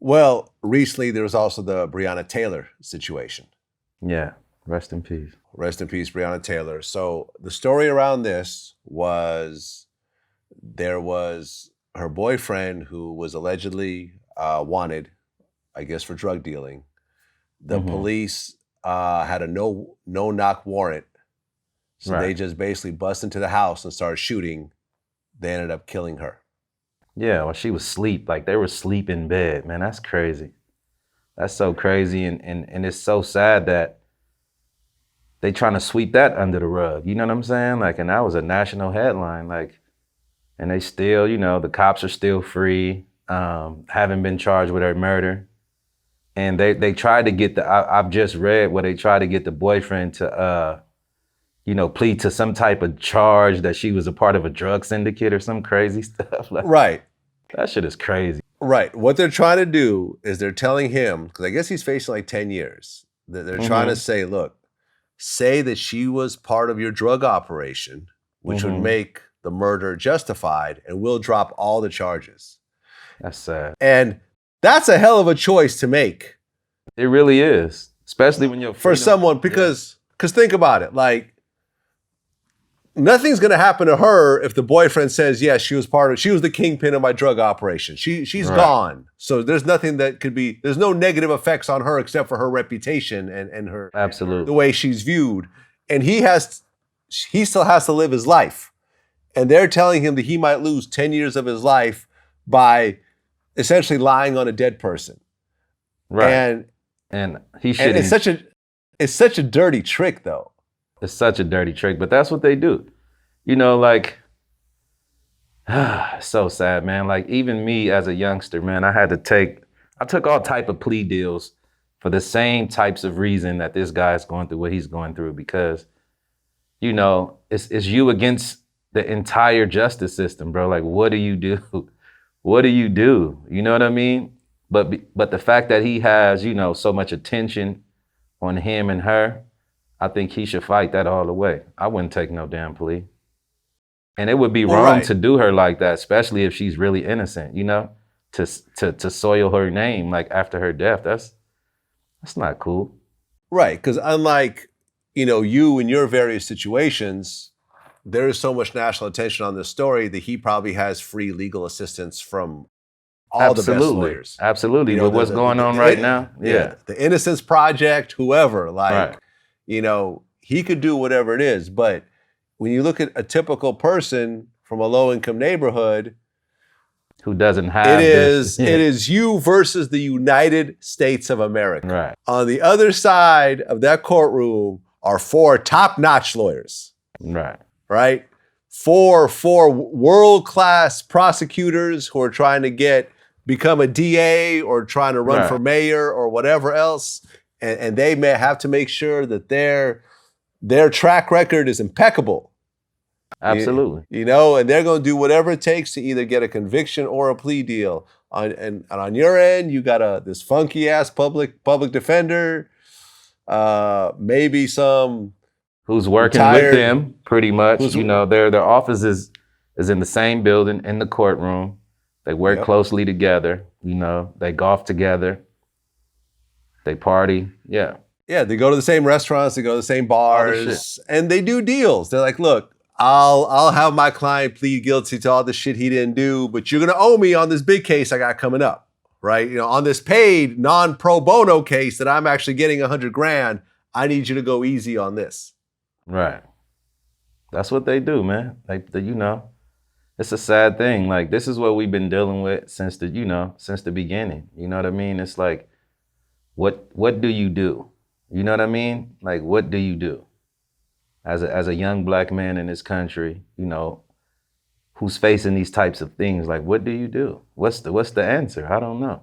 Well, recently there was also the Breonna Taylor situation. Yeah, rest in peace. Rest in peace, Breonna Taylor. So the story around this was there was her boyfriend who was allegedly wanted, I guess, for drug dealing. The police had a no knock warrant. So they just basically bust into the house and started shooting. They ended up killing her. Yeah, well, she was asleep. Like, they were asleep in bed. Man, that's crazy. That's so crazy. And it's so sad that they trying to sweep that under the rug. You know what I'm saying? Like, and that was a national headline. Like, and they still, the cops are still free, haven't been charged with her murder. And they tried to get I've just read where they tried to get the boyfriend to, plead to some type of charge that she was a part of a drug syndicate or some crazy stuff. Like, Right. that shit is crazy. Right. What they're trying to do is they're telling him, because I guess he's facing like 10 years, that they're trying to say, look, say that she was part of your drug operation, which would make the murder justified, and we'll drop all the charges. That's sad. And that's a hell of a choice to make. It really is, especially when you're for someone, because think about it, like, nothing's going to happen to her if the boyfriend says, yes, she was the kingpin of my drug operation. She's gone. So there's nothing that there's no negative effects on her except for her reputation and her, absolutely, the way she's viewed. And he still has to live his life. And they're telling him that he might lose 10 years of his life by essentially lying on a dead person. Right. And he should. And it's such a dirty trick, though. It's such a dirty trick, but that's what they do. Like, so sad, man. Like, even me as a youngster, man, I took all type of plea deals for the same types of reason that this guy's going through what he's going through, because, it's you against the entire justice system, bro. Like, what do you do? What do you do? You know what I mean? But the fact that he has, so much attention on him and her, I think he should fight that all the way. I wouldn't take no damn plea. And it would be wrong to do her like that, especially if she's really innocent, to soil her name like after her death. That's not cool. Right, because unlike, you in your various situations, there is so much national attention on this story that he probably has free legal assistance from all the best lawyers. Absolutely. But what's going on right now? Yeah. The Innocence Project, whoever, he could do whatever it is. But when you look at a typical person from a low-income neighborhood who doesn't have it is you versus the United States of America. Right. On the other side of that courtroom are 4 top-notch lawyers. Right? 4 world-class prosecutors who are trying to become a DA or trying to run for mayor or whatever else. And they may have to make sure that their track record is impeccable. Absolutely. And they're going to do whatever it takes to either get a conviction or a plea deal. And on your end, you got this funky ass public defender, maybe some who's working with them pretty much. Their office is in the same building in the courtroom. They work closely together. They golf together. They party. Yeah. Yeah, they go to the same restaurants, they go to the same bars, and they do deals. They're like, look, I'll have my client plead guilty to all the shit he didn't do, but you're gonna owe me on this big case I got coming up, right? On this paid non-pro bono case that I'm actually getting $100,000, I need you to go easy on this. Right. That's what they do, man. It's a sad thing. Like, this is what we've been dealing with since the beginning. You know what I mean? It's like, what do you do? You know what I mean? Like, what do you do as a young black man in this country, who's facing these types of things? Like, what do you do? What's the answer? I don't know.